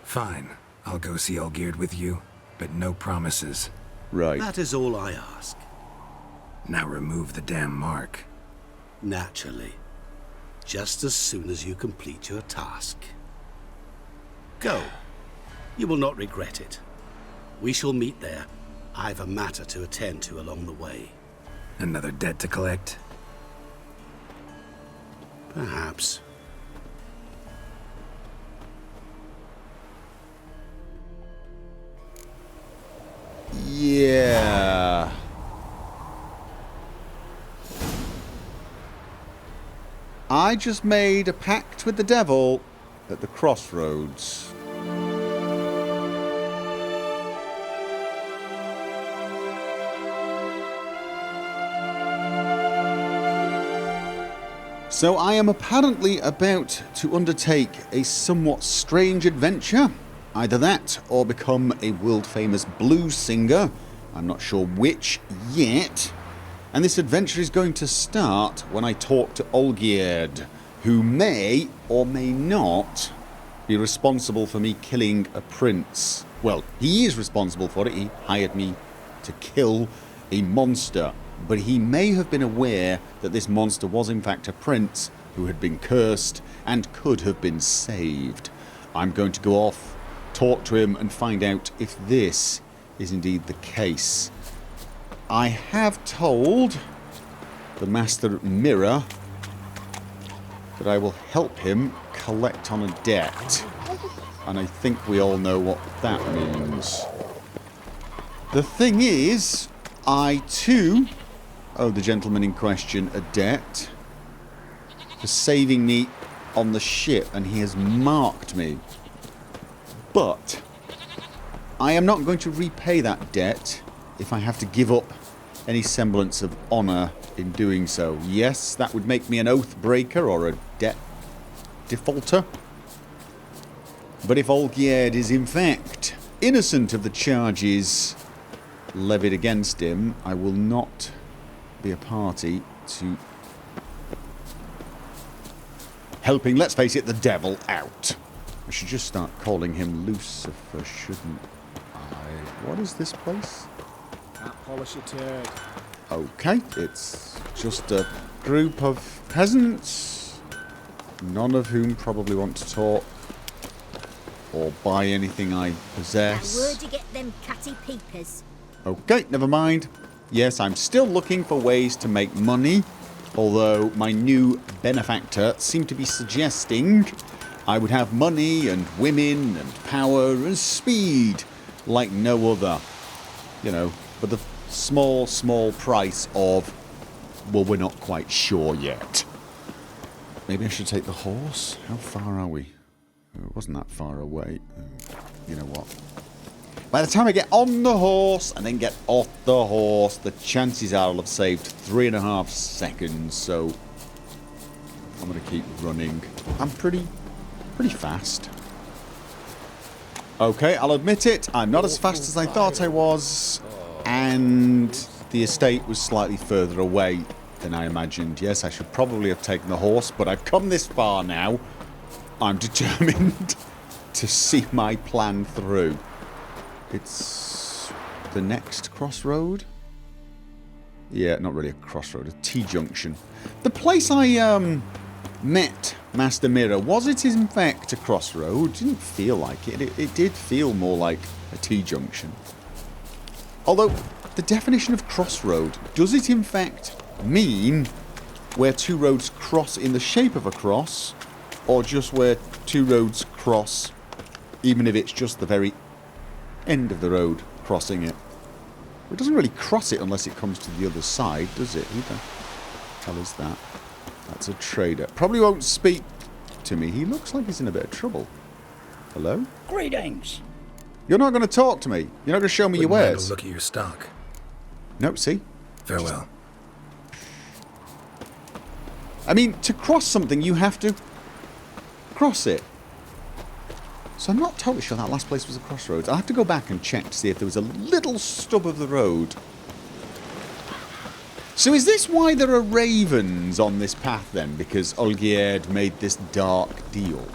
Fine. I'll go see Olgierd with you, but no promises. Right. That is all I ask. Now remove the damn mark. Naturally. Just as soon as you complete your task. Go. You will not regret it. We shall meet there. I've a matter to attend to along the way. Another debt to collect? Perhaps. Yeah. I just made a pact with the devil at the crossroads. So I am apparently about to undertake a somewhat strange adventure. Either that, or become a world-famous blues singer. I'm not sure which yet. And this adventure is going to start when I talk to Olgierd, who may or may not be responsible for me killing a prince. Well, he is responsible for it. He hired me to kill a monster. But he may have been aware that this monster was in fact a prince who had been cursed and could have been saved. I'm going to go off, talk to him and find out if this is indeed the case. I have told the Master Mirror that I will help him collect on a debt. And I think we all know what that means. The thing is, I too owe the gentleman in question a debt for saving me on the ship, and he has marked me. But I am not going to repay that debt if I have to give up any semblance of honour in doing so. Yes, that would make me an oath breaker or a debt defaulter. But if Olgierd is in fact innocent of the charges levied against him, I will not be a party to helping, let's face it, the devil out. I should just start calling him Lucifer, shouldn't I? What is this place? Can't polish a turd. Okay, it's just a group of peasants, none of whom probably want to talk or buy anything I possess. Where'd you get them catty peepers? Okay, never mind. Yes, I'm still looking for ways to make money, although my new benefactor seemed to be suggesting I would have money and women and power and speed like no other. You know, for the small, small price of, well, we're not quite sure yet. Maybe I should take the horse? How far are we? It wasn't that far away. You know what? By the time I get on the horse and then get off the horse, the chances are I'll have saved 3.5 seconds, so I'm going to keep running. I'm pretty fast. Okay, I'll admit it, I'm not as fast as I thought I was, and the estate was slightly further away than I imagined. Yes, I should probably have taken the horse, but I've come this far now. I'm determined to see my plan through. It's the next crossroad? Yeah, not really a crossroad, a T-junction. The place I met Master Mirror, was it in fact a crossroad? It didn't feel like it. It did feel more like a T-junction. Although, the definition of crossroad, does it in fact mean where two roads cross in the shape of a cross, or just where two roads cross even if it's just the very end of the road crossing it? It doesn't really cross it unless it comes to the other side, does it? Who the hell is that? That's a trader. Probably won't speak to me. He looks like he's in a bit of trouble. Hello? Greetings. You're not going to talk to me. You're not going to show me your Wouldn't mind a wares. look at your stock. No, see? Farewell. I mean, to cross something, you have to cross it. So I'm not totally sure that last place was a crossroads. I'll have to go back and check to see if there was a little stub of the road. So is this why there are ravens on this path then? Because Olgierd made this dark deal?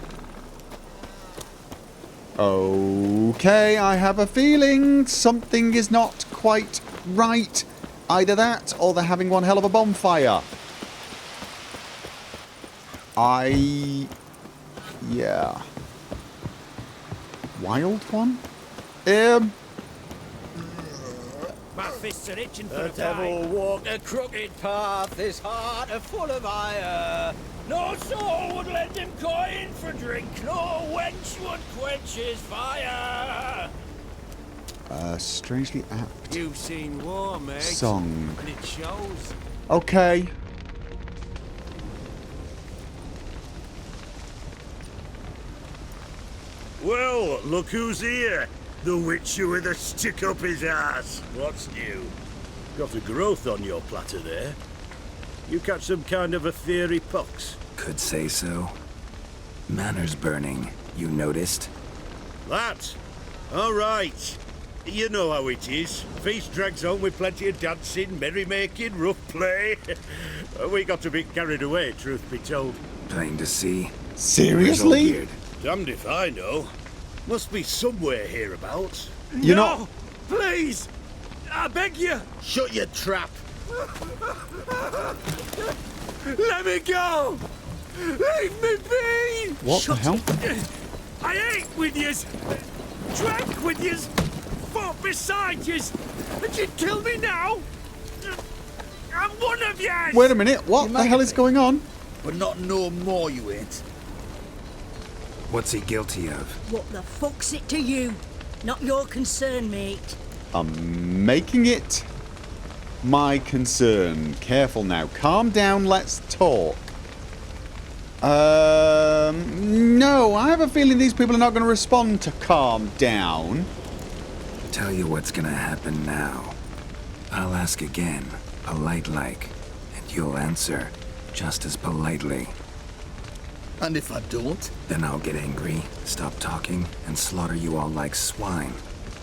Okay, I have a feeling something is not quite right. Either that, or they're having one hell of a bonfire. Yeah. Wild one? My fists are itching for The a devil fight. walked a crooked path, his heart a full of ire. No soul would lend him coin for drink, no wench would quench his fire. Strangely apt You've seen war, mate. song. And it shows. Okay. Well, look who's here. The witcher with a stick up his ass. What's new? Got a growth on your platter there. You catch some kind of a fiery pox? Could say so. Manor's burning, you noticed? That? All right. You know how it is. Feast drags on with plenty of dancing, merrymaking, rough play. We got a bit carried away, truth be told. Plain to see. Seriously? Where's Olgierd? Damned if I know. Must be somewhere hereabouts. You're not... Please! I beg you! Shut your trap. Let me go! Leave me be! What the hell? I ate with yous! Drank with yous! Fought beside yous! And you'd kill me now? I'm one of yous! Wait a minute, what the hell is going on? But not no more, you ain't. What's he guilty of? What the fuck's it to you? Not your concern, mate. I'm making it my concern. Careful now. Calm down, let's talk. No, I have a feeling these people are not going to respond to calm down. Tell you what's gonna happen now. I'll ask again, polite-like, and you'll answer just as politely. And if I don't? Then I'll get angry, stop talking, and slaughter you all like swine.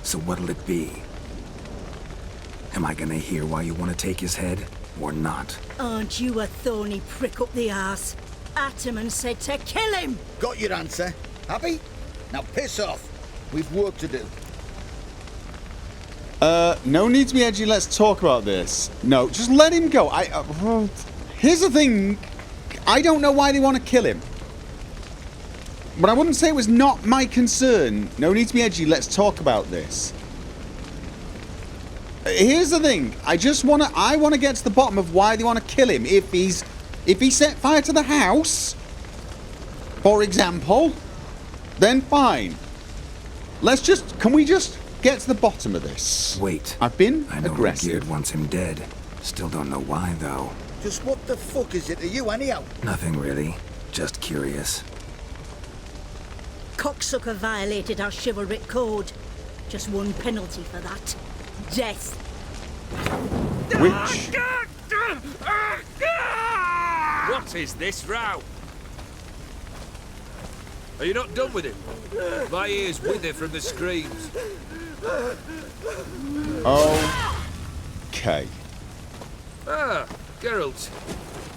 So what'll it be? Am I gonna hear why you want to take his head, or not? Aren't you a thorny prick up the arse? Ataman said to kill him! Got your answer. Happy? Now piss off. We've work to do. No need to be edgy, let's talk about this. No, just let him go. Here's the thing. I don't know why they want to kill him. But I wouldn't say it was not my concern. No need to be edgy, let's talk about this. Here's the thing. I want to get to the bottom of why they want to kill him. If he set fire to the house, for example, then fine. Can we just get to the bottom of this? Wait. I've been I know aggressive. Olgierd wants him dead. Still don't know why, though. Just what the fuck is it to you, anyhow? Nothing really. Just curious. Cocksucker violated our chivalric code. Just one penalty for that. Death. Which... What is this row? Are you not done with him? My ears wither from the screams. Okay. Ah, Geralt.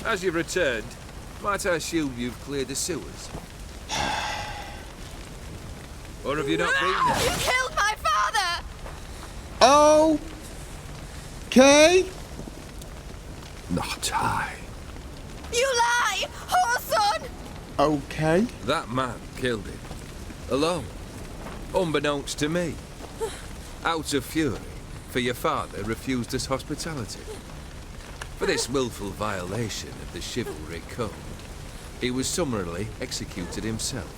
As you've returned, might I assume you've cleared the sewers? Or have you not been there? You killed my father! Okay. Not I. You lie! Whoreson! Okay. That man killed him. Alone. Unbeknownst to me. Out of fury, for your father refused us hospitality. For this willful violation of the chivalry code, he was summarily executed himself.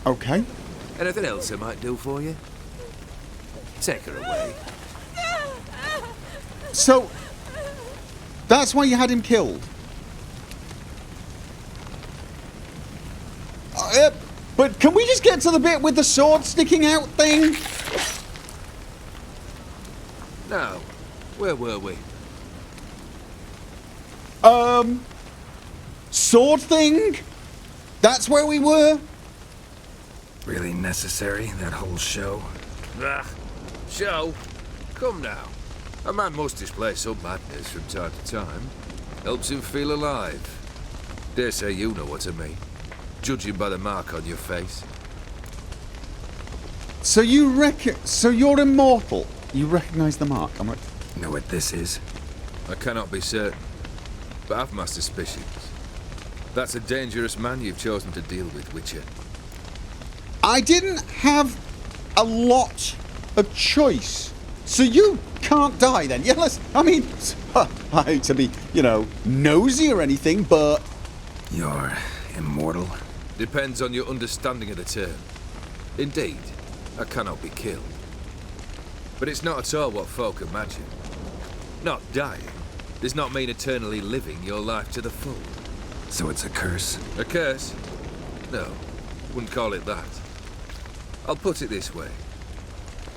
Okay. Anything else I might do for you? Take her away. So, that's why you had him killed? But can we just get to the bit with the sword sticking out thing? Now, where were we? Sword thing? That's where we were? Really necessary, that whole show? Ah, show? Come now. A man must display some madness from time to time. Helps him feel alive. Dare say you know what I mean, judging by the mark on your face. So you reckon... So you're immortal? You recognise the mark? I'm right. Know what this is? I cannot be certain, but I've my suspicions. That's a dangerous man you've chosen to deal with, Witcher. I didn't have a lot of choice. So you can't die then? Yeah, I mean, I hate to be, nosy or anything, but... You're immortal? Depends on your understanding of the term. Indeed, I cannot be killed. But it's not at all what folk imagine. Not dying does not mean eternally living your life to the full. So it's a curse? A curse? No, wouldn't call it that. I'll put it this way.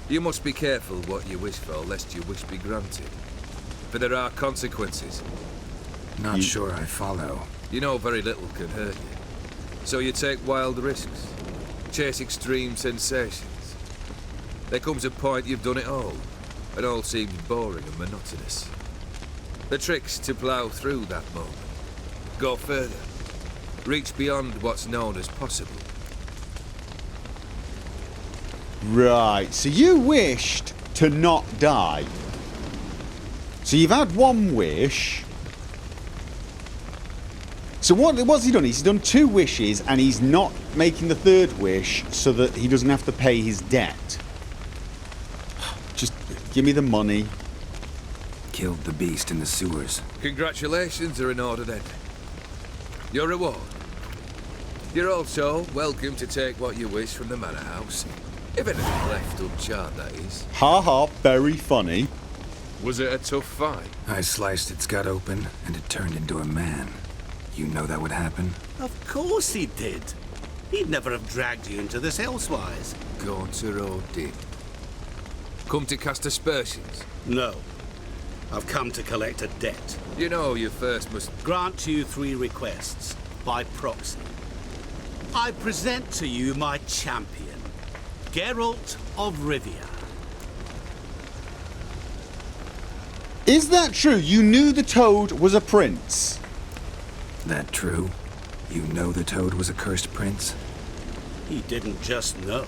You must be careful what you wish for, lest your wish be granted. For there are consequences. Not sure I follow. You know very little can hurt you. So you take wild risks. Chase extreme sensations. There comes a point you've done it all, and all seems boring and monotonous. The trick's to plough through that moment. Go further. Reach beyond what's known as possible. Right, so you wished to not die. So you've had one wish. So what's he done? He's done 2 wishes and he's not making the 3rd wish so that he doesn't have to pay his debt. Just give me the money. Killed the beast in the sewers. Congratulations are in order then. Your reward. You're also welcome to take what you wish from the manor house. If anything left uncharred, that is. Ha ha, very funny. Was it a tough fight? I sliced its gut open, and it turned into a man. You know that would happen? Of course he did. He'd never have dragged you into this elsewise. Gaunter Odin. Come to cast aspersions? No. I've come to collect a debt. You know you first must... Grant you 3 requests, by proxy. I present to you my champion, Geralt of Rivia. Is that true? You knew the Toad was a prince? That true? You know the Toad was a cursed prince? He didn't just know.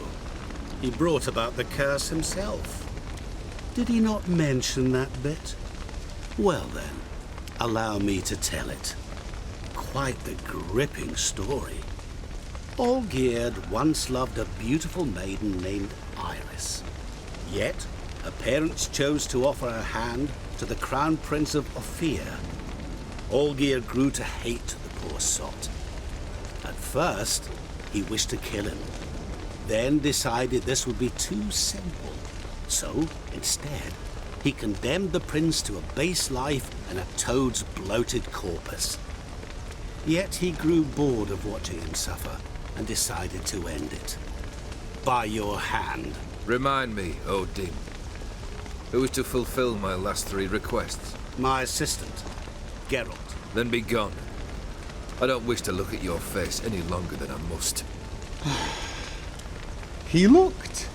He brought about the curse himself. Did he not mention that bit? Well then, allow me to tell it. Quite the gripping story. Olgierd once loved a beautiful maiden named Iris. Yet, her parents chose to offer her hand to the Crown Prince of Ophir. Olgierd grew to hate the poor sot. At first, he wished to kill him, then decided this would be too simple. So, instead, he condemned the prince to a base life and a toad's bloated corpus. Yet he grew bored of watching him suffer and decided to end it. By your hand. Remind me, Odin. Who is to fulfill my last 3 requests? My assistant, Geralt. Then be gone. I don't wish to look at your face any longer than I must. He looked...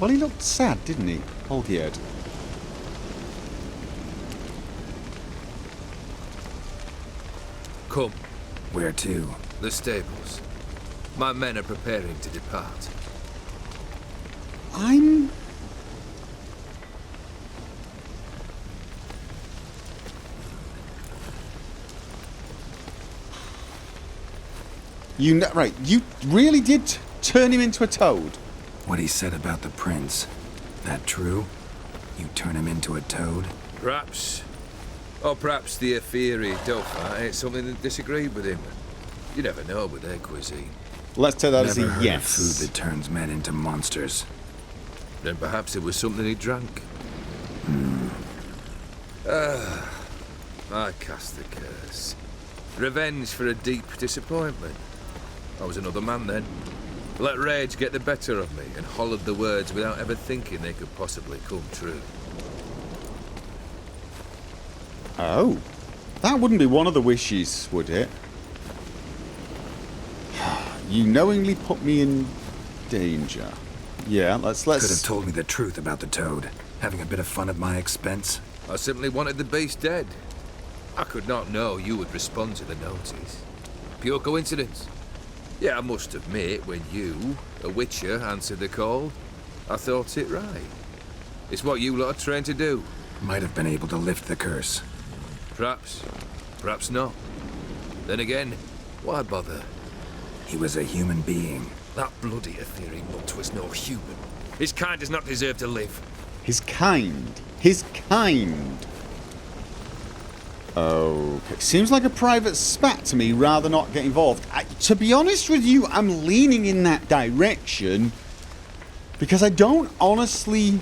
Well, he looked sad, didn't he, Olgierd? Come. Where to? The stables. My men are preparing to depart. I'm... Right, you really did turn him into a toad? What he said about the prince. That true? You turn him into a toad? Perhaps. Or perhaps the Ophiri Gopher ate something that disagreed with him. You never know with their cuisine. Let's take that as Never a heard yes. of food that turns men into monsters. Then perhaps it was something he drank. I cast the curse. Revenge for a deep disappointment. I was another man then. Let rage get the better of me and hollered the words without ever thinking they could possibly come true. Oh. That wouldn't be one of the wishes, would it? You knowingly put me in danger. Yeah, let's... Could have told me the truth about the toad. Having a bit of fun at my expense. I simply wanted the beast dead. I could not know you would respond to the notice. Pure coincidence. Yeah, I must admit, when you, a witcher, answered the call, I thought it right. It's what you lot are trained to do. Might have been able to lift the curse. Perhaps. Perhaps not. Then again, why bother? He was a human being. That bloody ethereal nut was no human. His kind does not deserve to live. His kind. His kind. Okay. Seems like a private spat to me, rather not get involved. To be honest with you, I'm leaning in that direction. Because I don't honestly...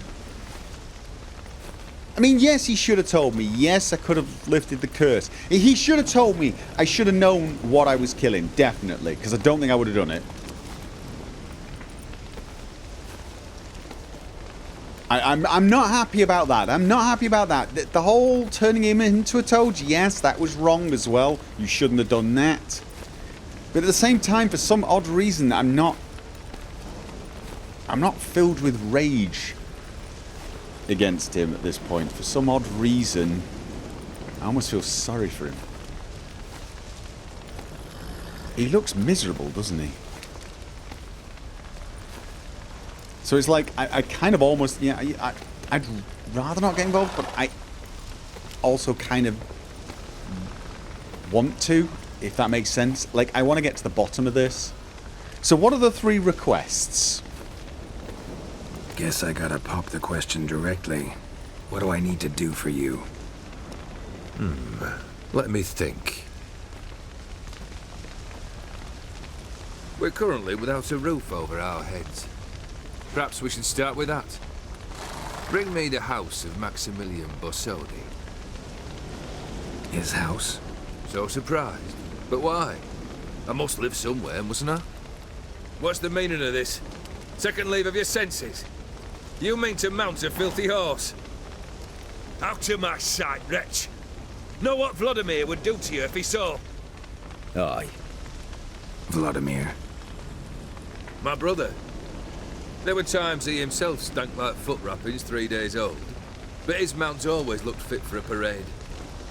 I mean, yes, he should have told me. Yes, I could have lifted the curse. He should have told me. I should have known what I was killing, definitely. Because I don't think I would have done it. I'm not happy about that. I'm not happy about that. The whole turning him into a toad, yes, that was wrong as well. You shouldn't have done that. But at the same time, for some odd reason, I'm not filled with rage against him at this point. For some odd reason, I almost feel sorry for him. He looks miserable, doesn't he? So it's like, I kind of almost, yeah, I'd rather not get involved, but I also kind of want to, if that makes sense. Like, I want to get to the bottom of this. So what are the 3 requests? Guess I gotta pop the question directly. What do I need to do for you? Let me think. We're currently without a roof over our heads. Perhaps we should start with that. Bring me the house of Maximilian Borsodi. His house? So surprised. But why? I must live somewhere, mustn't I? What's the meaning of this? Second leave of your senses? You mean to mount a filthy horse? Out of my sight, wretch! Know what Vladimir would do to you if he saw? Aye. Vladimir. My brother. There were times he himself stank like foot wrappings 3 days old, but his mount always looked fit for a parade.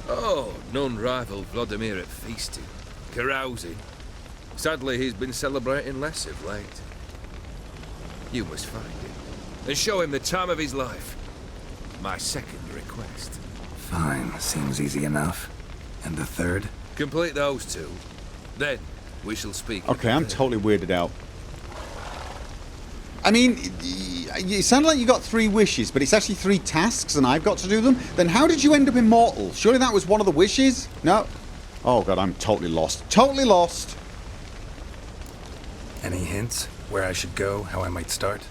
Oh, none rivaled Vladimir at feasting, carousing. Sadly, he's been celebrating less of late. You must find him, and show him the time of his life. My second request. Fine, seems easy enough. And the third? Complete those 2. Then, we shall speak. Okay, I'm totally weirded out. I mean, it sounded like you got 3 wishes, but it's actually 3 tasks and I've got to do them. Then how did you end up immortal? Surely that was one of the wishes? No? Oh god, I'm totally lost. Totally lost! Any hints? Where I should go? How I might start?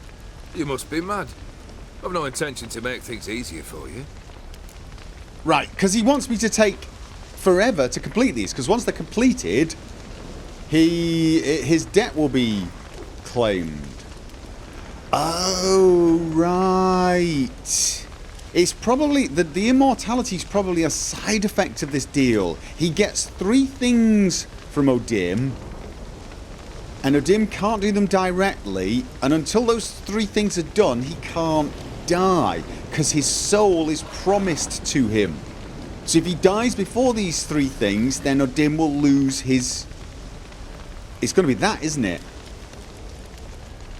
You must be mad. I've no intention to make things easier for you. Right, because he wants me to take forever to complete these, because once they're completed, his debt will be claimed. Oh, right. It's probably... The immortality is probably a side effect of this deal. He gets 3 things from Odim, and Odim can't do them directly, and until those 3 things are done, he can't die, because his soul is promised to him. So if he dies before these 3 things, then Odim will lose his... It's going to be that, isn't it?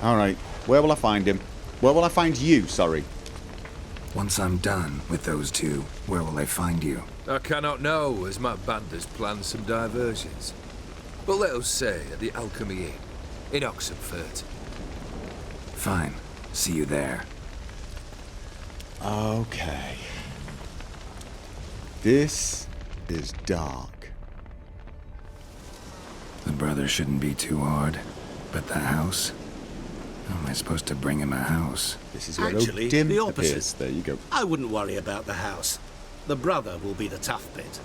Alright. Where will I find him? Where will I find you, sorry? Once I'm done with those 2, where will I find you? I cannot know, as my band has planned some diversions. But let us say at the Alchemy Inn, in Oxenfurt. Fine. See you there. Okay. This is dark. The brother shouldn't be too hard. But the house? How am I supposed to bring him a house? This is where Actually, Odim the opposite. appears. There you go. I wouldn't worry about the house. The brother will be the tough bit.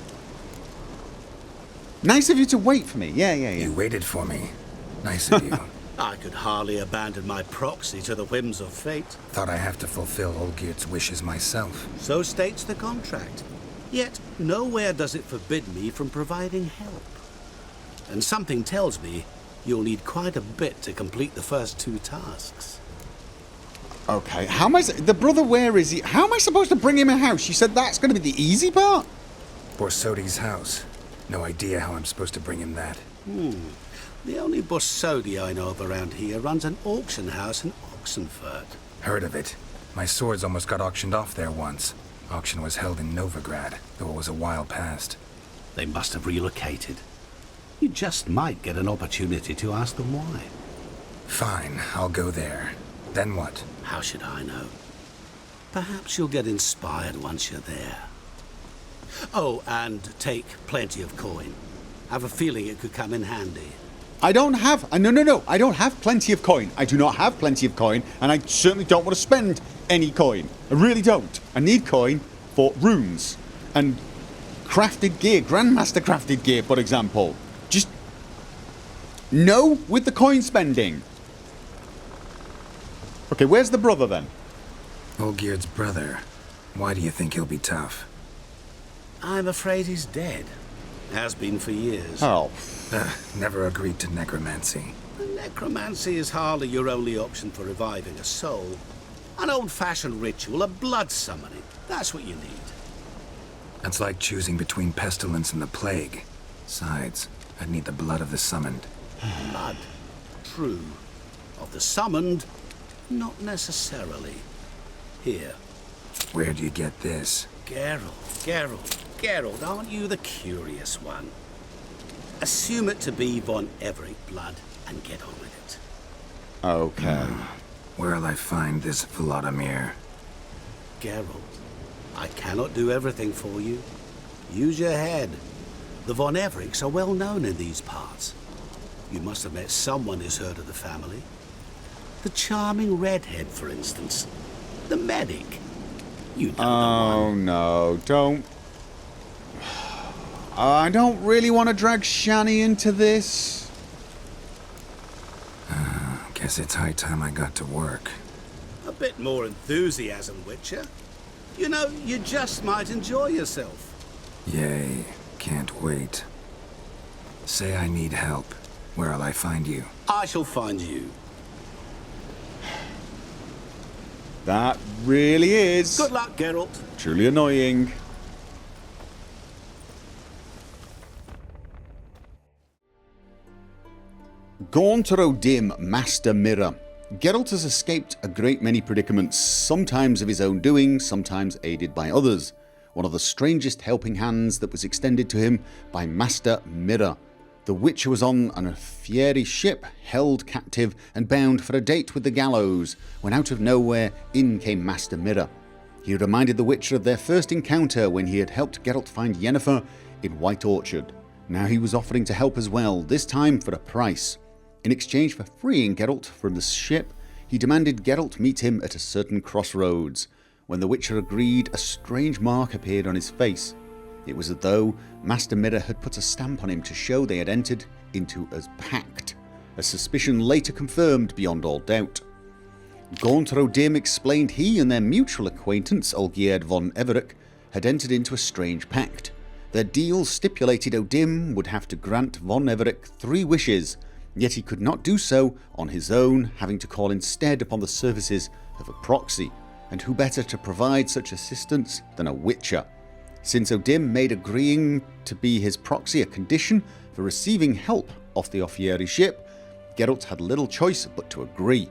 Nice of you to wait for me. Yeah. You waited for me. Nice of you. I could hardly abandon my proxy to the whims of fate. Thought I have to fulfill Olgierd's wishes myself. So states the contract. Yet, nowhere does it forbid me from providing help. And something tells me you'll need quite a bit to complete the first 2 tasks. Okay, how am I... The brother, where is he? How am I supposed to bring him a house? You said that's going to be the easy part? Borsodi's house. No idea how I'm supposed to bring him that. The only Bossodi I know of around here runs an auction house in Oxenfurt. Heard of it. My swords almost got auctioned off there once. Auction was held in Novigrad, though it was a while past. They must have relocated. You just might get an opportunity to ask them why. Fine, I'll go there. Then what? How should I know? Perhaps you'll get inspired once you're there. Oh, and take plenty of coin. I have a feeling it could come in handy. I don't have... No. I don't have plenty of coin. I do not have plenty of coin, and I certainly don't want to spend any coin. I really don't. I need coin for runes and crafted gear, Grandmaster crafted gear, for example. Just... no with the coin spending. Okay, where's the brother then? Olgierd's brother. Why do you think he'll be tough? I'm afraid he's dead. Has been for years. Oh. Never agreed to necromancy. Necromancy is hardly your only option for reviving a soul. An old-fashioned ritual, a blood summoning. That's what you need. That's like choosing between pestilence and the plague. Besides, I'd need the blood of the summoned. Blood? True. Of the summoned? Not necessarily. Here. Where do you get this? Geralt, aren't you the curious one? Assume it to be von Everett blood and get on with it. Okay. Where'll I find this Vladimir? Geralt, I cannot do everything for you. Use your head. The von Evericks are well known in these parts. You must have met someone who's heard of the family. The charming redhead, for instance. The medic. You know the one. Oh, no. Don't... I don't really want to drag Shani into this. Guess it's high time I got to work. A bit more enthusiasm, Witcher. You know, you just might enjoy yourself. Yay. Can't wait. Say I need help. Where'll I find you? I shall find you. That really is... Good luck, Geralt. truly annoying. Gaunt Dim, Master Mirror. Geralt has escaped a great many predicaments, sometimes of his own doing, sometimes aided by others. One of the strangest helping hands that was extended to him by Master Mirror. The Witcher was on an Fieri ship, held captive and bound for a date with the gallows, when out of nowhere in came Master Mirror. He reminded the Witcher of their first encounter when he had helped Geralt find Yennefer in White Orchard. Now he was offering to help as well, this time for a price. In exchange for freeing Geralt from the ship, he demanded Geralt meet him at a certain crossroads. When the Witcher agreed, a strange mark appeared on his face. It was as though Master Mirror had put a stamp on him to show they had entered into a pact, a suspicion later confirmed beyond all doubt. Gaunt Dim explained he and their mutual acquaintance, Olgierd von Everett, had entered into a strange pact. Their deal stipulated O'Dim would have to grant von Everett 3 wishes, yet he could not do so on his own, having to call instead upon the services of a proxy, and who better to provide such assistance than a Witcher? Since O'Dim made agreeing to be his proxy a condition for receiving help off the Offieri ship, Geralt had little choice but to agree.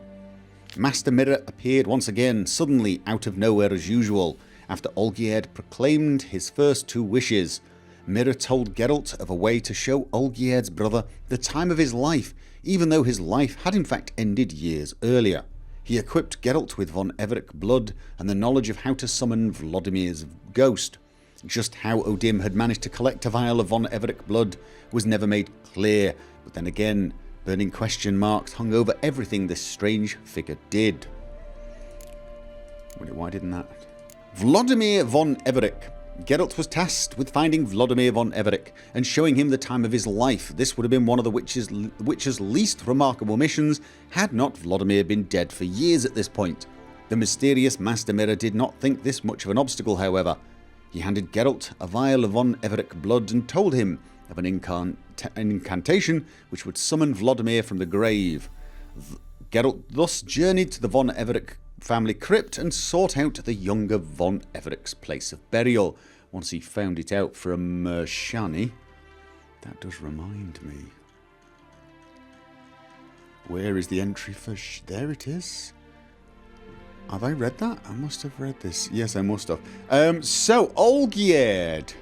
Master Mirror appeared once again, suddenly out of nowhere as usual, after Olgierd proclaimed his first 2 wishes. Mirror told Geralt of a way to show Olgierd's brother the time of his life, even though his life had in fact ended years earlier. He equipped Geralt with von Everett blood and the knowledge of how to summon Vladimir's ghost. Just how O'Dim had managed to collect a vial of von Everett blood was never made clear, but then again, burning question marks hung over everything this strange figure did. Wait, why didn't that? Vladimir von Everett. Geralt was tasked with finding Vladimir von Everett and showing him the time of his life. This would have been one of the Witcher's least remarkable missions had not Vladimir been dead for years at this point. The mysterious Master Mirror did not think this much of an obstacle, however. He handed Geralt a vial of von Everett blood and told him of an incantation which would summon Vladimir from the grave. Geralt thus journeyed to the von Everett family crypt and sought out the younger von Everett's place of burial. Once he found it out from Shani. That does remind me. Where is the entry for... There it is. Have I read that? I must have read this. Yes, I must have. So, Olgierd.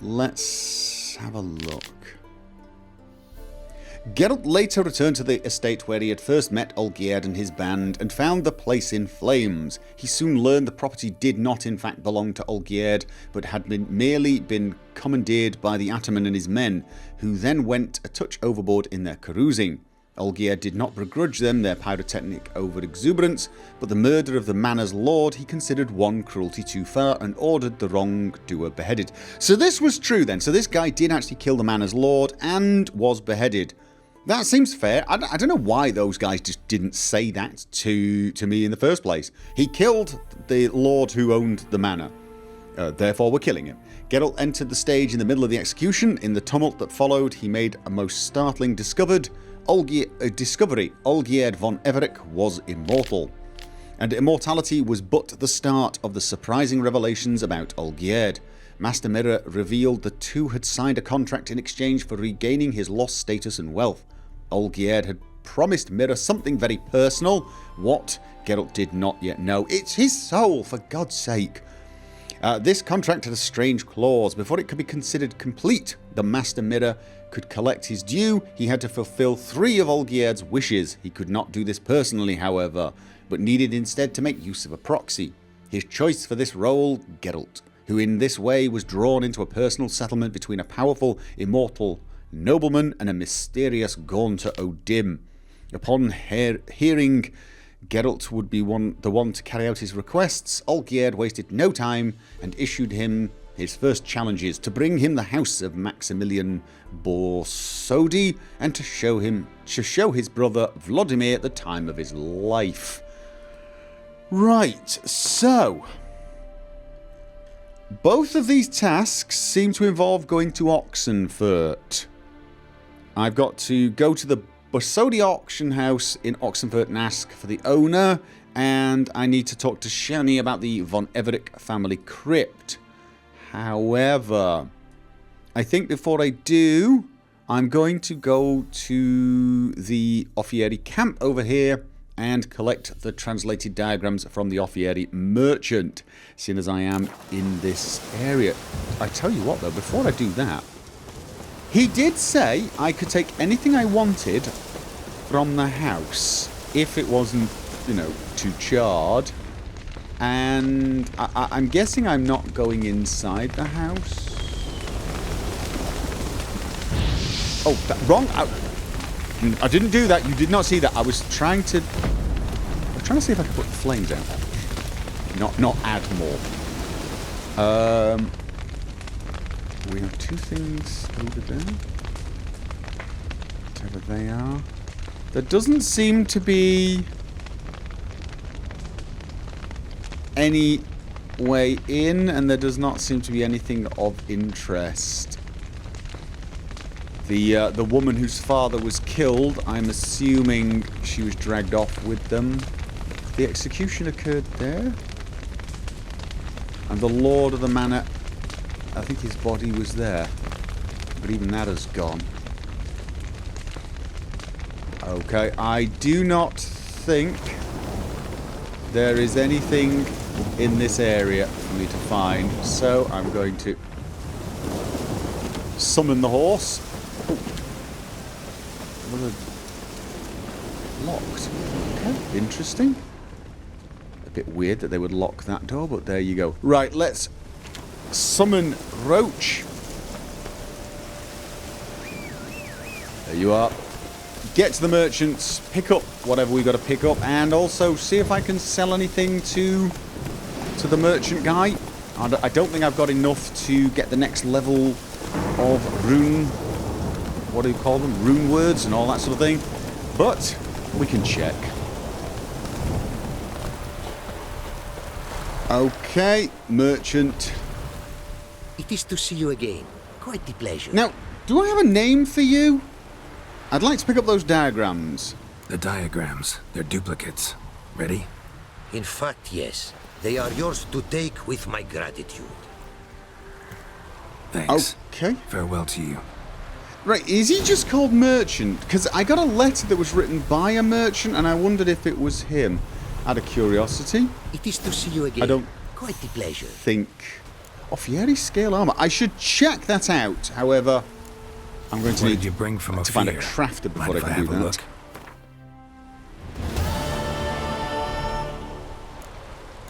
Let's have a look. Geralt later returned to the estate where he had first met Olgierd and his band and found the place in flames. He soon learned the property did not in fact belong to Olgierd, but had merely been commandeered by the Ataman and his men, who then went a touch overboard in their carousing. Olgierd did not begrudge them their pyrotechnic over-exuberance, but the murder of the manor's lord he considered one cruelty too far and ordered the wrongdoer beheaded. So this was true then. So this guy did actually kill the manor's lord and was beheaded. That seems fair. I don't know why those guys just didn't say that to me in the first place. He killed the lord who owned the manor. Therefore, we're killing him. Geralt entered the stage in the middle of the execution. In the tumult that followed, he made a most startling discovery. Olgierd von Everec was immortal. And immortality was but the start of the surprising revelations about Olgierd. Master Mirror revealed the two had signed a contract in exchange for regaining his lost status and wealth. Olgierd had promised Mirror something very personal. What? Geralt did not yet know. It's his soul, for God's sake. This contract had a strange clause. Before it could be considered complete, the Master Mirror could collect his due. He had to fulfill 3 of Olgierd's wishes. He could not do this personally, however, but needed instead to make use of a proxy. His choice for this role, Geralt, who in this way was drawn into a personal settlement between a powerful, immortal nobleman and a mysterious Gaunter O'Dim. Upon hearing Geralt would be the one to carry out his requests, Olgierd wasted no time and issued him his first challenges to bring him the house of Maximilian Borsodi and to show his brother Vladimir the time of his life. Right, so both of these tasks seem to involve going to Oxenfurt. I've got to go to the Borsodi auction house in Oxenfurt and ask for the owner, and I need to talk to Shani about the von Everec family crypt. However, I think before I do, I'm going to go to the Olgierd camp over here and collect the translated diagrams from the Olgierd merchant, seeing as I am in this area. I tell you what though, before I do that, he did say I could take anything I wanted from the house if it wasn't, you know, too charred. And I'm guessing I'm not going inside the house. Oh, wrong. I didn't do that. You did not see that. I was trying to see if I could put the flames out. Not add more. We have 2 things over there. Whatever they are. There doesn't seem to be any way in, and there does not seem to be anything of interest. The woman whose father was killed, I'm assuming she was dragged off with them. The execution occurred there. And the lord of the manor, I think his body was there. But even that has gone. Okay, I do not think there is anything in this area for me to find. So I'm going to summon the horse. Locked. Okay, interesting. A bit weird that they would lock that door, but there you go. Right, let's summon Roach. There you are. Get to the merchants, pick up whatever we got to pick up, and also see if I can sell anything to the merchant guy. I don't think I've got enough to get the next level of rune, what do you call them? Rune words and all that sort of thing. But we can check. Okay, merchant. It is to see you again. Quite the pleasure. Now, do I have a name for you? I'd like to pick up those diagrams. The diagrams, they're duplicates. Ready? In fact, yes. They are yours to take with my gratitude. Thanks. Okay. Farewell to you. Right, is he just called Merchant? Because I got a letter that was written by a merchant, and I wondered if it was him. Out of curiosity. It is to see you again. I don't quite the pleasure. Think. Oh, Fieri scale armor. I should check that out. However, I'm going to What need did you bring from to find a Ophir? crafter before Mind I if can do have a that. look?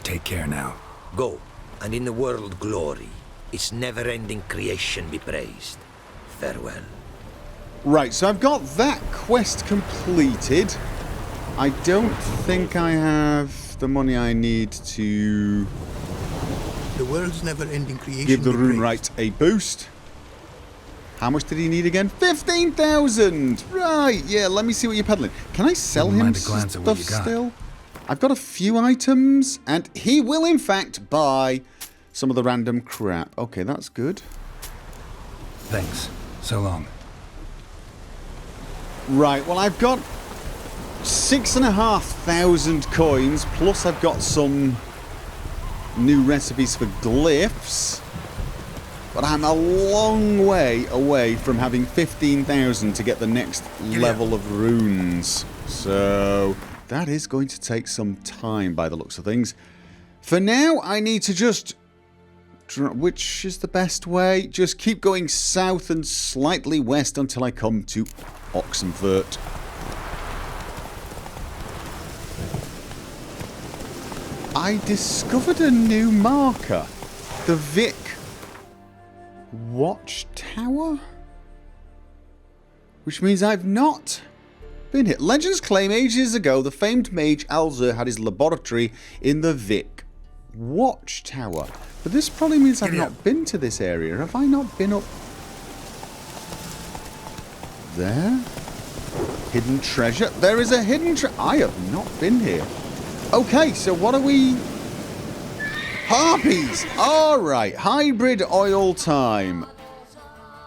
Take care now. Go, and in the world glory, its never-ending creation be praised. Farewell. Right, so I've got that quest completed. I don't think I have the money I need to The world's never-ending creation. give the be rune praised. right a boost. How much did he need again? 15,000! Right, yeah, let me see what you're peddling. Can I sell Wouldn't him mind a glance at what stuff you got. still? I've got a few items, and he will, in fact, buy some of the random crap. Okay, that's good. Thanks. So long. Right, well, I've got 6,500 coins, plus I've got some new recipes for glyphs. But I'm a long way away from having 15,000 to get the next level of runes. So that is going to take some time by the looks of things. For now, I need to just... Which is the best way? Just keep going south and slightly west until I come to Oxenfurt. I discovered a new marker. The Vic Watchtower? Which means I've not been here. Legends claim ages ago the famed mage Alzur had his laboratory in the Vic Watchtower. But this probably means I've not been to this area. Have I not been up there? Hidden treasure? There is a hidden treasure. I have not been here. Okay, so what are we... Harpies! Alright, hybrid oil time.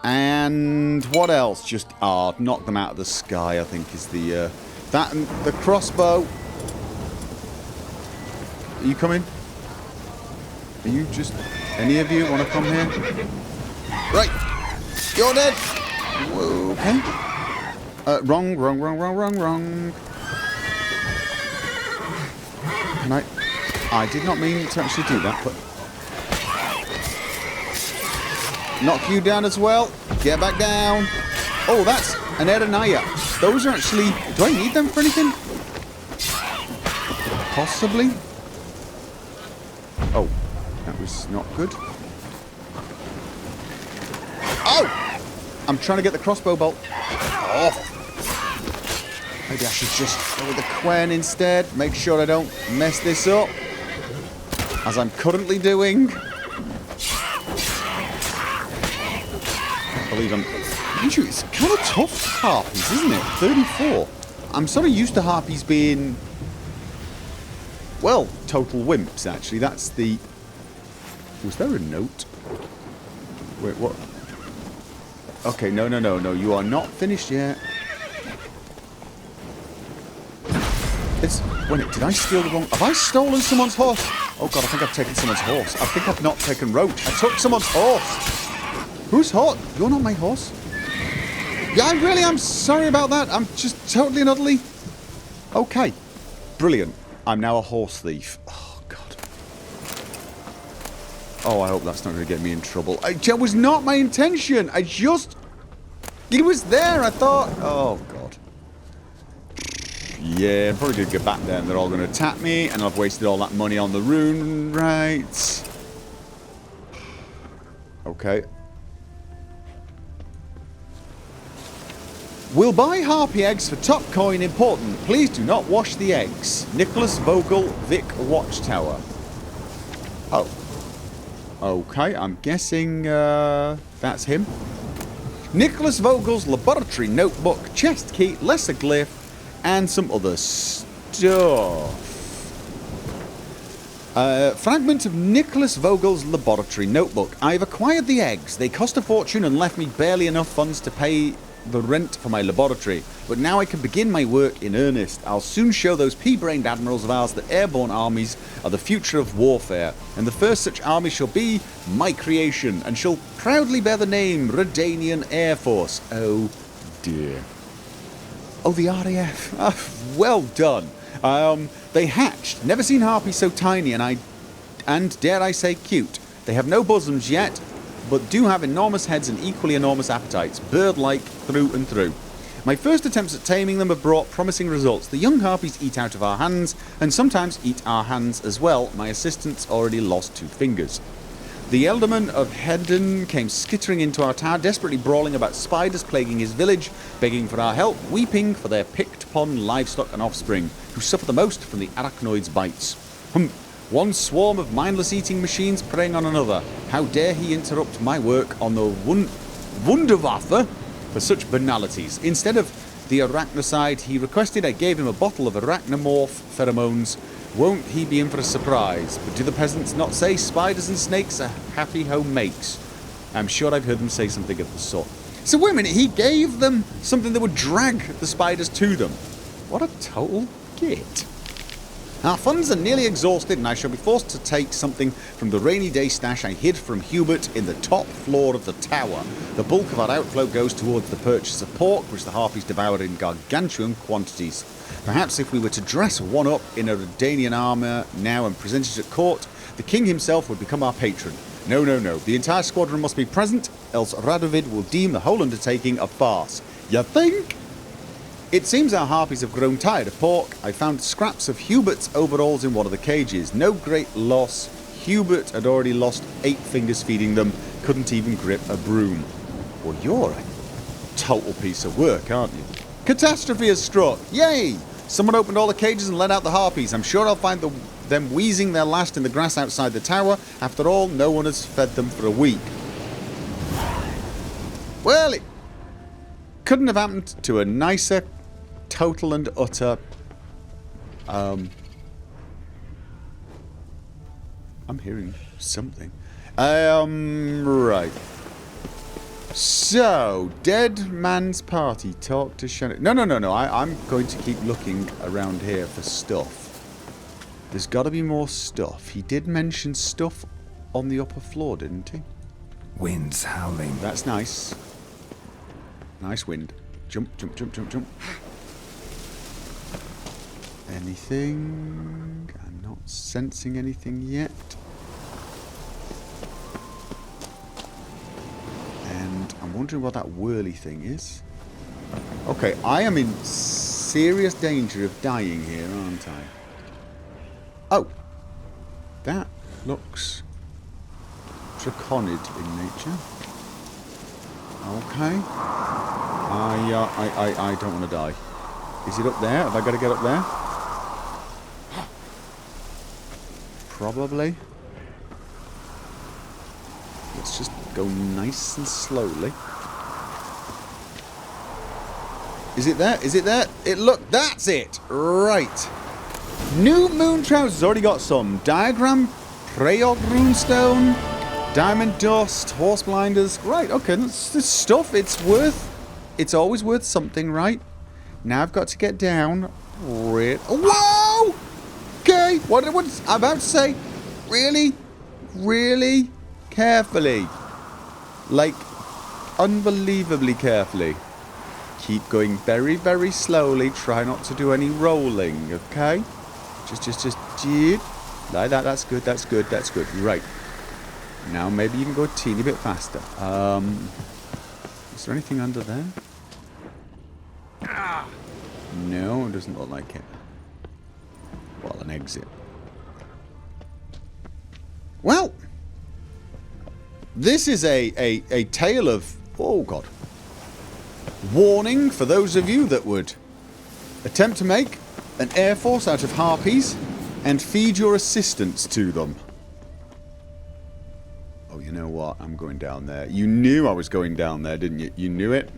And what else? Just, knock them out of the sky, I think is the, that and the crossbow. Are you coming? Are you just... Any of you want to come here? Right. You're dead. Okay. Wrong. And I did not mean to actually do that, but... Knock you down as well. Get back down. Oh, that's an Erenaya. Those are actually... Do I need them for anything? Possibly. Oh. That was not good. Oh! I'm trying to get the crossbow bolt off. Maybe I should just go with the Quen instead. Make sure I don't mess this up. As I'm currently doing. I believe I'm... It's kind of tough harpies, isn't it? 34. I'm sort of used to harpies being... Well, total wimps, actually. That's the... Was there a note? Wait, what? Okay, no. You are not finished yet. It's... Wait, did I steal the wrong... Have I stolen someone's horse? Oh god, I think I've taken someone's horse. I think I've not taken Roach. I took someone's horse. Whose horse? You're not my horse. Yeah, I really am sorry about that. I'm just totally and utterly... Okay. Brilliant. I'm now a horse thief. Oh, God. Oh, I hope that's not going to get me in trouble. It was not my intention. I just... It was there. I thought... Oh, God. Yeah, I'm probably going to get back there and they're all going to attack me and I've wasted all that money on the rune. Right. Okay. We'll buy harpy eggs for top coin important. Please do not wash the eggs. Nicholas Vogel, Vic Watchtower. Oh. Okay, I'm guessing that's him. Nicholas Vogel's laboratory notebook, chest key, lesser glyph, and some other stuff. Fragment of Nicholas Vogel's laboratory notebook. I've acquired the eggs. They cost a fortune and left me barely enough funds to pay the rent for my laboratory, but now I can begin my work in earnest. I'll soon show those pea-brained admirals of ours that airborne armies are the future of warfare, and the first such army shall be my creation, and shall proudly bear the name Redanian Air Force. Oh dear. Oh, the RAF. Oh, well done. They hatched. Never seen harpies so tiny, and dare I say cute. They have no bosoms yet, but do have enormous heads and equally enormous appetites, bird-like through and through. My first attempts at taming them have brought promising results. The young harpies eat out of our hands, and sometimes eat our hands as well. My assistant's already lost 2 fingers. The Elderman of Hedden came skittering into our tower, desperately brawling about spiders plaguing his village, begging for our help, weeping for their picked-upon livestock and offspring, who suffer the most from the arachnoid's bites. One swarm of mindless eating machines preying on another. How dare he interrupt my work on the Wunderwaffe for such banalities. Instead of the arachnocide he requested, I gave him a bottle of arachnomorph pheromones. Won't he be in for a surprise? But do the peasants not say spiders and snakes are happy home makes? I'm sure I've heard them say something of the sort. So wait a minute, he gave them something that would drag the spiders to them. What a total git. Our funds are nearly exhausted, and I shall be forced to take something from the rainy day stash I hid from Hubert in the top floor of the tower. The bulk of our outflow goes towards the purchase of pork, which the harpies devour in gargantuan quantities. Perhaps if we were to dress one up in a Redanian armour now and present it at court, the king himself would become our patron. No, no, no. The entire squadron must be present, else Radovid will deem the whole undertaking a farce. You think? It seems our harpies have grown tired of pork. I found scraps of Hubert's overalls in one of the cages. No great loss. Hubert had already lost 8 fingers feeding them. Couldn't even grip a broom. Well, you're a total piece of work, aren't you? Catastrophe has struck. Yay! Someone opened all the cages and let out the harpies. I'm sure I'll find them wheezing their last in the grass outside the tower. After all, no one has fed them for a week. Well, it couldn't have happened to a nicer, total and utter... I'm hearing something. Right. So, Dead Man's Party. Talk to Shani. No. I'm going to keep looking around here for stuff. There's got to be more stuff. He did mention stuff on the upper floor, didn't he? Wind's howling. That's nice. Nice wind. Jump. Anything? I'm not sensing anything yet. And I'm wondering what that whirly thing is. Okay, I am in serious danger of dying here, aren't I? Oh. That looks draconid in nature. Okay. I don't want to die. Is it up there? Have I got to get up there? Probably. Let's just go nice and slowly. Is it there? Is it there? That's it! Right. New Moon Trousers already got some. Diagram, Prayog Runestone, Diamond Dust, Horse Blinders. Right, okay, this stuff, it's always worth something, right? Now I've got to get down. Whoa! Okay, what I'm about to say, really carefully. Like, unbelievably carefully. Keep going very, very slowly. Try not to do any rolling, okay? Just like that. That's good. Right. Now maybe you can go a teeny bit faster. Is there anything under there? No, it doesn't look like it. Well, an exit. Well, this is a tale of... Oh, God. Warning for those of you that would attempt to make an air force out of harpies and feed your assistants to them. Oh, you know what? I'm going down there. You knew I was going down there, didn't you? You knew it.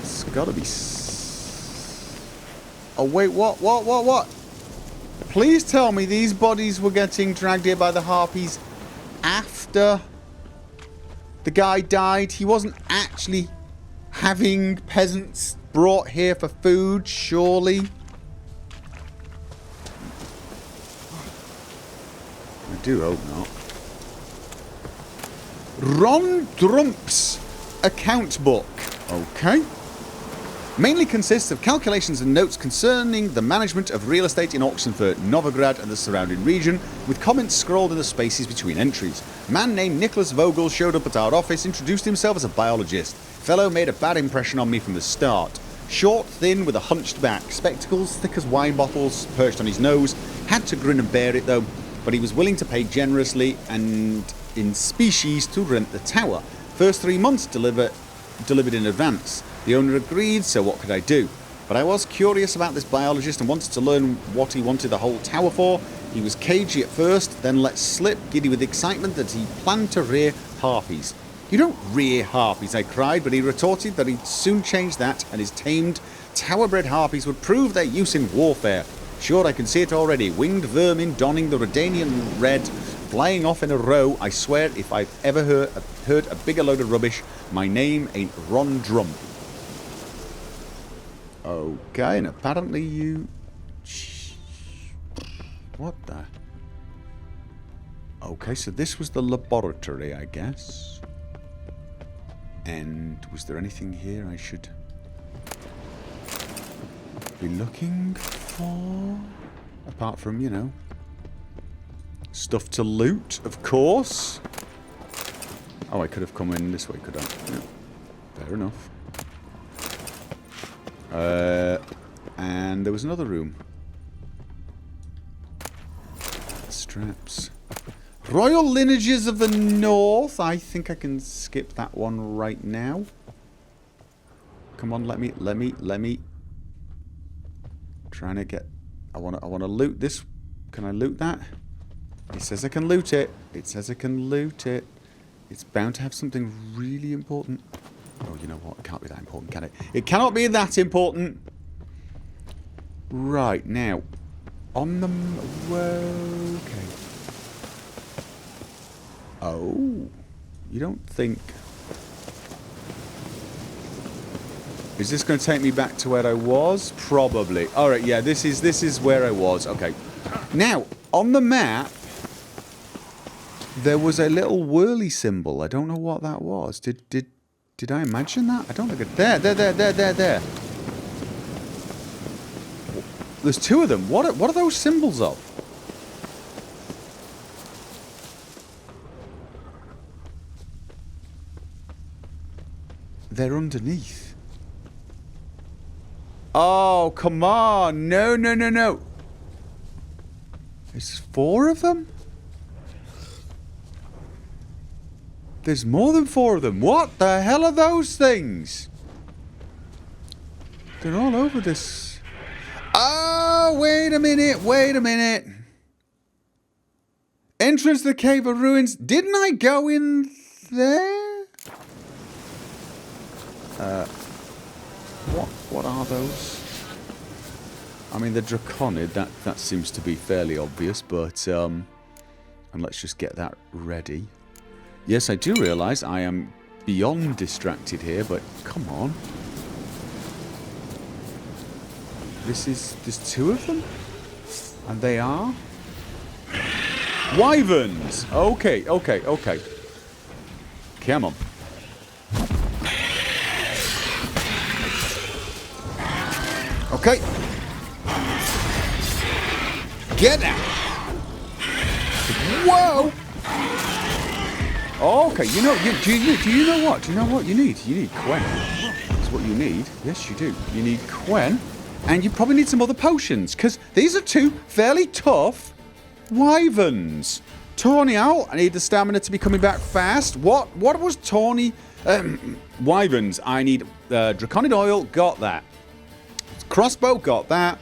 It's got to be... Oh, wait, what? Please tell me these bodies were getting dragged here by the harpies after The guy died. He wasn't actually having peasants brought here for food, surely. I do hope not. Ron Drump's account book. Okay. Mainly consists of calculations and notes concerning the management of real estate in Oxenfurt, Novigrad and the surrounding region, with comments scrawled in the spaces between entries. A man named Nicholas Vogel showed up at our office, introduced himself as a biologist. Fellow made a bad impression on me from the start. Short, thin, with a hunched back, spectacles thick as wine bottles perched on his nose. Had to grin and bear it though, but he was willing to pay generously and in species to rent the tower. First 3 months delivered in advance. The owner agreed, so what could I do? But I was curious about this biologist and wanted to learn what he wanted the whole tower for. He was cagey at first, then let slip, giddy with excitement that he planned to rear harpies. You don't rear harpies, I cried, but he retorted that he'd soon change that and his tamed, tower-bred harpies would prove their use in warfare. Sure, I can see it already. Winged vermin donning the Redanian red, flying off in a row. I swear, if I've ever heard a bigger load of rubbish, my name ain't Ron Drum. Okay, and apparently you... What the... Okay, so this was the laboratory, I guess. And was there anything here I should be looking for? Apart from, you know, stuff to loot, of course. Oh, I could have come in this way, could I? Yeah. Fair enough. And there was another room. Straps. Royal Lineages of the North. I think I can skip that one right now. Come on, let me. Trying to get... I want to loot this. Can I loot that? It says I can loot it. It says I can loot it. It's bound to have something really important. Oh, you know what? It can't be that important, can it? It cannot be that important. Right, now. On the... Okay. Oh. You don't think... Is this going to take me back to where I was? Probably. Alright, yeah, this is where I was. Okay. Now, on the map, there was a little whirly symbol. I don't know what that was. Did I imagine that? I don't think it... There. There's two of them. What are those symbols of? They're underneath. Oh, come on. No. There's 4 of them? There's more than 4 of them. What the hell are those things? They're all over this. Oh, wait a minute. Entrance to the Cave of Ruins. Didn't I go in there? What are those? I mean, the Draconid, that seems to be fairly obvious, but, and let's just get that ready. Yes, I do realise I am beyond distracted here, but come on. There's 2 of them? And they are? Wyverns! Okay. Come on. Okay. Get out! Whoa! Okay, do you know what? Do you know what you need? You need Quen. That's what you need. Yes, you do. You need Quen. And you probably need some other potions, because these are 2 fairly tough Wyverns. Tawny Owl, I need the stamina to be coming back fast. What was Tawny? Wyverns, I need Draconid Oil, got that. Crossbow, got that.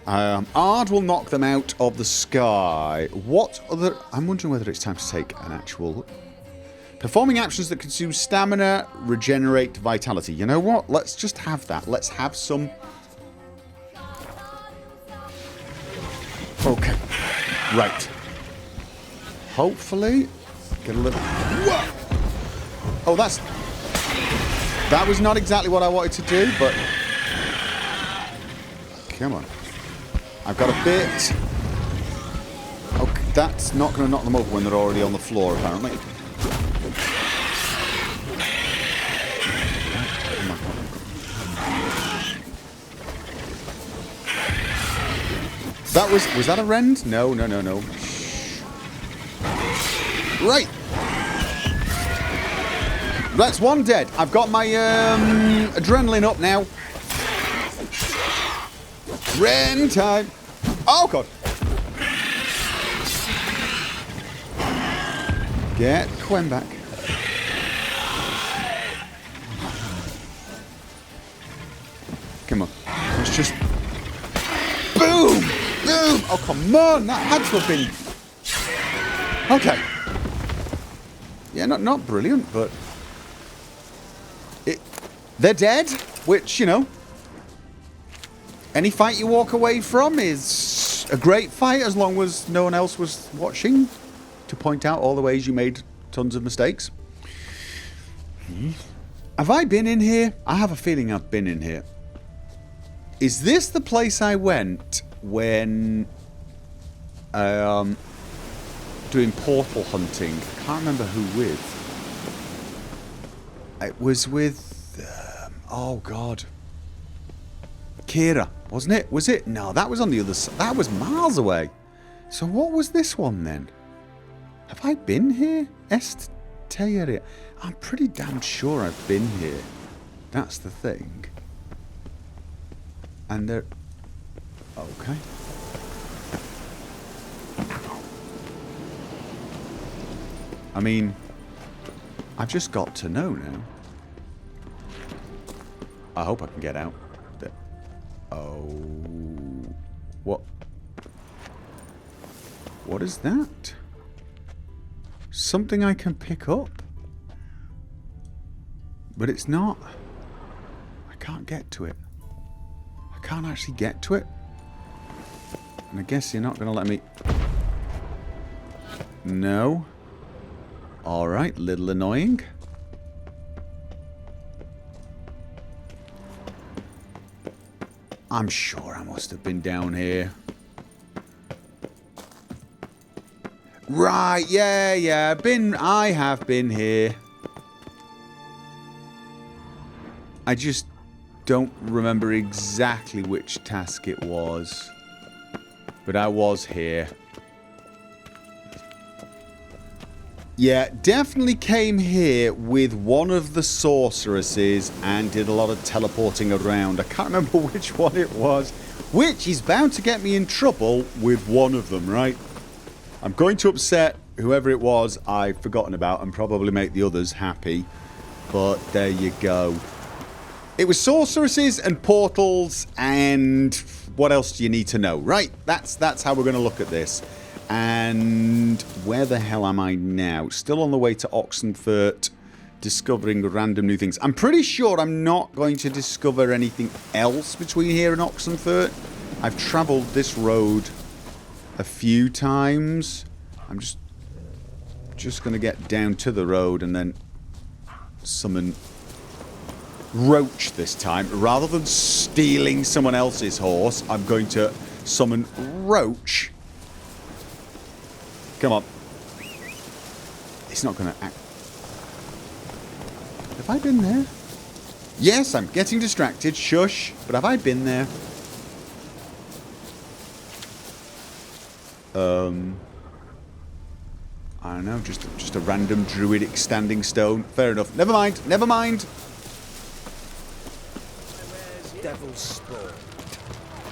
Ard will knock them out of the sky. What other... I'm wondering whether it's time to take an actual... Performing actions that consume stamina, regenerate vitality. You know what? Let's just have that. Let's have some... Okay. Right. Hopefully... Get a little... Whoa! Oh, that was not exactly what I wanted to do, but... Come on. I've got a bit... Okay, that's not going to knock them over when they're already on the floor, apparently. That was that a rend? No. Right. That's one dead. I've got my adrenaline up now. Rend time. Oh, God. Get Quen back. Come on. Let's just... Boom! Boom! Oh, come on! That had to have been... Okay. Yeah, not brilliant, but... They're dead, which, you know... Any fight you walk away from is a great fight as long as no one else was watching to point out all the ways you made tons of mistakes. Have I been in here? I have a feeling I've been in here. Is this the place I went when doing portal hunting? I can't remember who with. It was with... oh, God. Kira, wasn't it? Was it? No, that was on the other side. That was miles away. So what was this one then? Have I been here? Esteria. I'm pretty damn sure I've been here. That's the thing. And there... Okay. I mean, I've just got to know now. I hope I can get out. Oh... What? What is that? Something I can pick up? But it's not. I can't get to it. I can't actually get to it. And I guess you're not going to let me... No. Alright, little annoying. I'm sure I must have been down here. Right, yeah, I have been here. I just don't remember exactly which task it was. But I was here. Yeah, definitely came here with one of the sorceresses and did a lot of teleporting around. I can't remember which one it was. Which is bound to get me in trouble with one of them, right? I'm going to upset whoever it was I've forgotten about and probably make the others happy. But there you go. It was sorceresses and portals and what else do you need to know? Right, that's how we're going to look at this. And where the hell am I now? Still on the way to Oxenfurt, discovering random new things. I'm pretty sure I'm not going to discover anything else between here and Oxenfurt. I've travelled this road a few times. I'm just going to get down to the road and then summon Roach this time. Rather than stealing someone else's horse, I'm going to summon Roach. Come on. It's not going to act. Have I been there? Yes, I'm getting distracted. Shush. But have I been there? I don't know. Just a random druidic standing stone. Fair enough. Never mind. Never mind. Devil's spawn.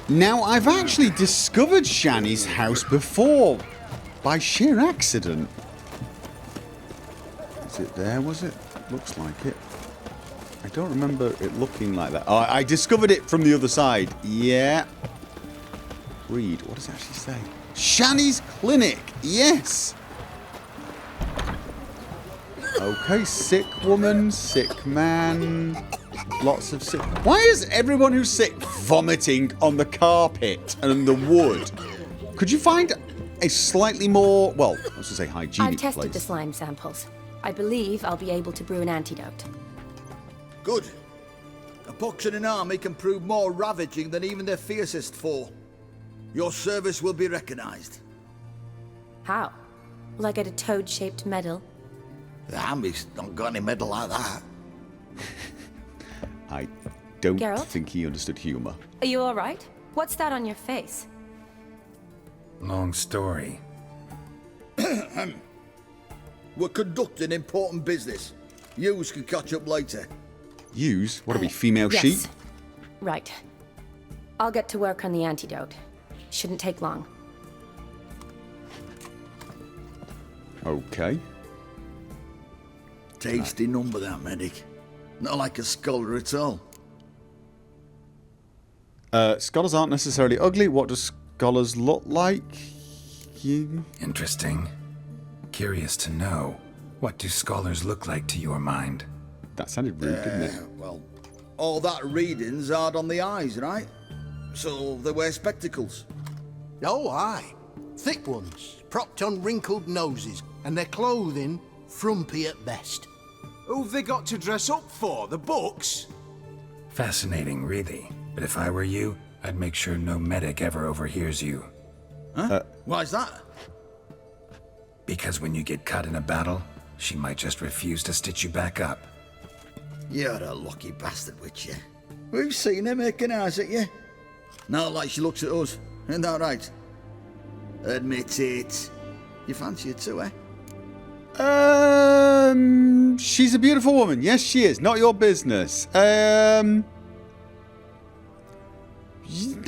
Now, I've actually discovered Shani's house before. By sheer accident. Is it there, was it? Looks like it. I don't remember it looking like that. Oh, I discovered it from the other side. Yeah. Read. What does it actually say? Shani's clinic. Yes. Okay, sick woman, sick man. Lots of sick... Why is everyone who's sick vomiting on the carpet and the wood? Could you find... a slightly more, well, I was going to say hygienic I've tested place. the slime samples. I believe I'll be able to brew an antidote. Good. A pox in an army can prove more ravaging than even their fiercest foe. Your service will be recognized. How? Will I get a toad-shaped medal? The army's not got any medal like that. I don't Geralt? think he understood humour. Are you alright? What's that on your face? Long story. We're conducting important business. Yous can catch up later. Use? What are we, female yes. sheep? Right. I'll get to work on the antidote. Shouldn't take long. Okay. Tasty number, that medic. Not like a scholar at all. Scholars aren't necessarily ugly. What do scholars look like? You... Interesting. Curious to know. What do scholars look like to your mind? That sounded rude, didn't it? Well, all that reading's hard on the eyes, right? So they wear spectacles. Oh, aye. Thick ones, propped on wrinkled noses, and their clothing frumpy at best. Who've they got to dress up for? The books? Fascinating, really. But if I were you, I'd make sure no medic ever overhears you. Huh? Why's that? Because when you get caught in a battle, she might just refuse to stitch you back up. You're a lucky bastard, Witcher. We've seen her making eyes at you. Not like she looks at us. Isn't that right? Admit it. You fancy her too, eh? She's a beautiful woman. Yes, she is. Not your business. I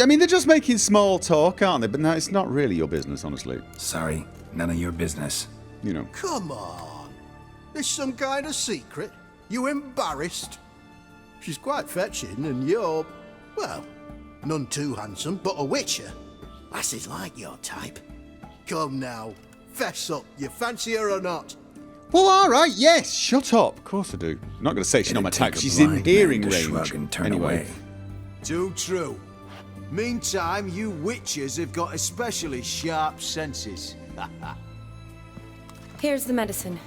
mean, they're just making small talk, aren't they? But no, it's not really your business, honestly. Sorry, none of your business. You know. Come on. There's some kind of secret. You embarrassed? She's quite fetching, and you're, well, none too handsome, but a witcher. Lasses like your type. Come now, fess up. You fancy her or not? Well, all right, yes. Shut up. Of course I do. I'm not going to say she's not my type. She's in hearing range. And turn anyway. away. Too true. Meantime, you witches have got especially sharp senses. Here's the medicine.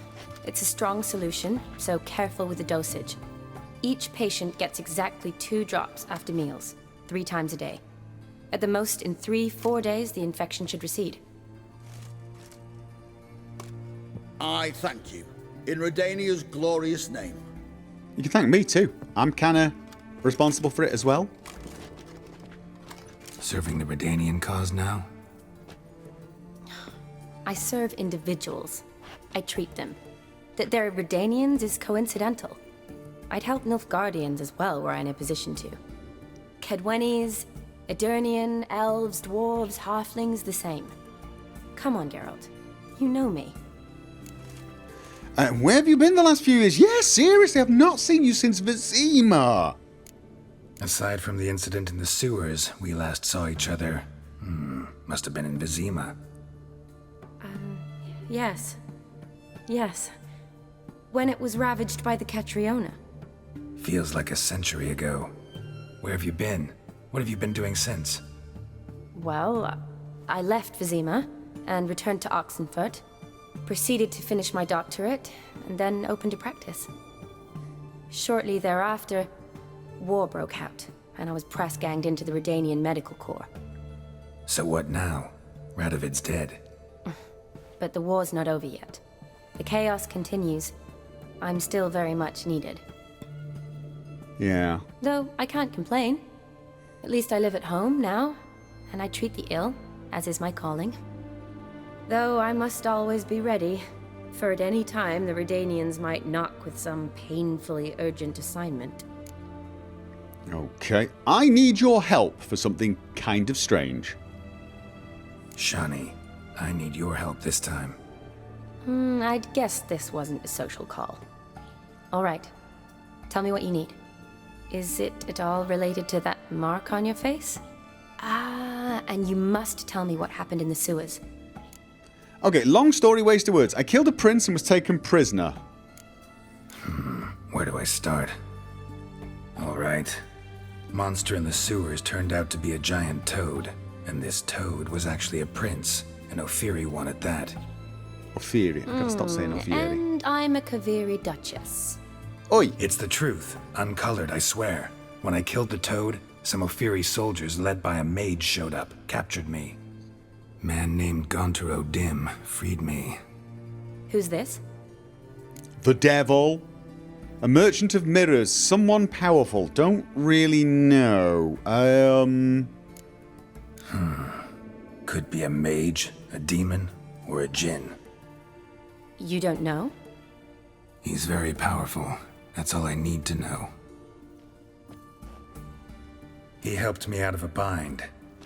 It's a strong solution, so careful with the dosage. Each patient gets exactly 2 drops after meals, 3 times a day. At the most, in 3-4 days, the infection should recede. I thank you. In Redania's glorious name. You can thank me too. I'm kind of responsible for it as well. Serving the Redanian cause now? I serve individuals. I treat them. That they're Redanians is coincidental. I'd help Nilfgaardians as well were I in a position to. Kedwenis, Edirnian, elves, dwarves, halflings, the same. Come on, Geralt. You know me. Where have you been the last few years? Yes, seriously, I've not seen you since Vizima. Aside from the incident in the sewers, we last saw each other. Must have been in Vizima. Yes. Yes. When it was ravaged by the Catriona. Feels like a century ago. Where have you been? What have you been doing since? Well, I left Vizima and returned to Oxenfurt. Proceeded to finish my doctorate, and then opened a practice. Shortly thereafter, war broke out, and I was press-ganged into the Redanian Medical Corps. So what now? Radovid's dead. But the war's not over yet. The chaos continues. I'm still very much needed. Yeah. Though I can't complain. At least I live at home now, and I treat the ill, as is my calling. Though I must always be ready, for at any time the Redanians might knock with some painfully urgent assignment. Okay. I need your help for something kind of strange. Shani, I need your help this time. I'd guess this wasn't a social call. All right. Tell me what you need. Is it at all related to that mark on your face? And you must tell me what happened in the sewers. Okay, long story, waste of words. I killed a prince and was taken prisoner. Where do I start? All right. Monster in the sewers turned out to be a giant toad, and this toad was actually a prince, an Ophiri one at that. Ophiri. I gotta stop saying Ophiri. And And I'm a Kaviri Duchess. Oi! It's the truth. Uncolored, I swear. When I killed the toad, some Ophiri soldiers led by a mage showed up, captured me. Man named Gontaro Dim freed me. Who's this? The devil. A merchant of mirrors. Someone powerful. Don't really know. Could be a mage, a demon, or a djinn. You don't know? He's very powerful. That's all I need to know. He helped me out of a bind,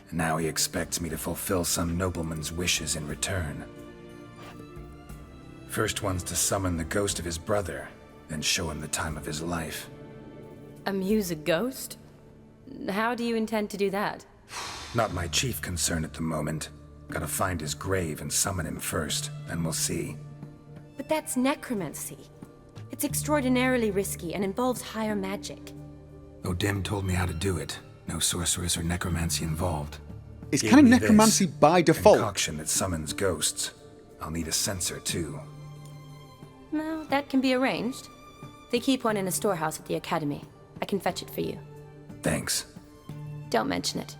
and now he expects me to fulfill some nobleman's wishes in return. First one's to summon the ghost of his brother, then show him the time of his life. Amuse a ghost? How do you intend to do that? Not my chief concern at the moment. Gotta find his grave and summon him first, then we'll see. But that's necromancy. It's extraordinarily risky and involves higher magic. Odim told me how to do it. No sorceress or necromancy involved. It's Give kind of me necromancy this by default. Concoction that summons ghosts. I'll need a censer too. Well, that can be arranged. They keep one in a storehouse at the academy. I can fetch it for you. Thanks. Don't mention it.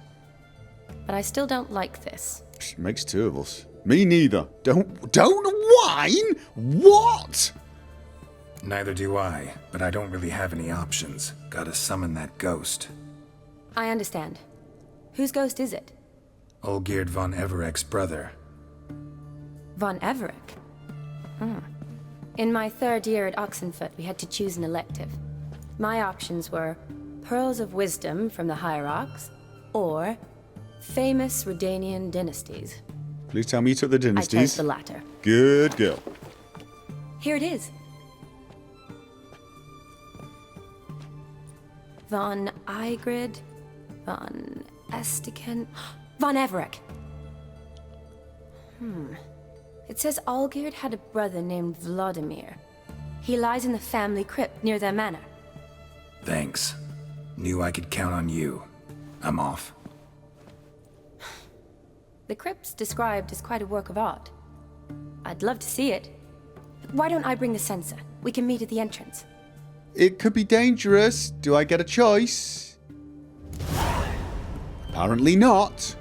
But I still don't like this. Makes two of us. Me neither. Don't whine! What? Neither do I, but I don't really have any options. Gotta summon that ghost. I understand. Whose ghost is it? Olgierd von Everek's brother. Von Everek? In my third year at Oxenfoot, we had to choose an elective. My options were Pearls of Wisdom from the Hierarchs, or famous Redanian dynasties. Please tell me you took the I dynasties. chose the latter. Good girl. Here it is. Von Olgierd, Von Estiken, Von Everek. It says Olgierd had a brother named Vladimir. He lies in the family crypt near their manor. Thanks. Knew I could count on you. I'm off. The crypt's described as quite a work of art. I'd love to see it. Why don't I bring the censer? We can meet at the entrance. It could be dangerous. Do I get a choice? Apparently not.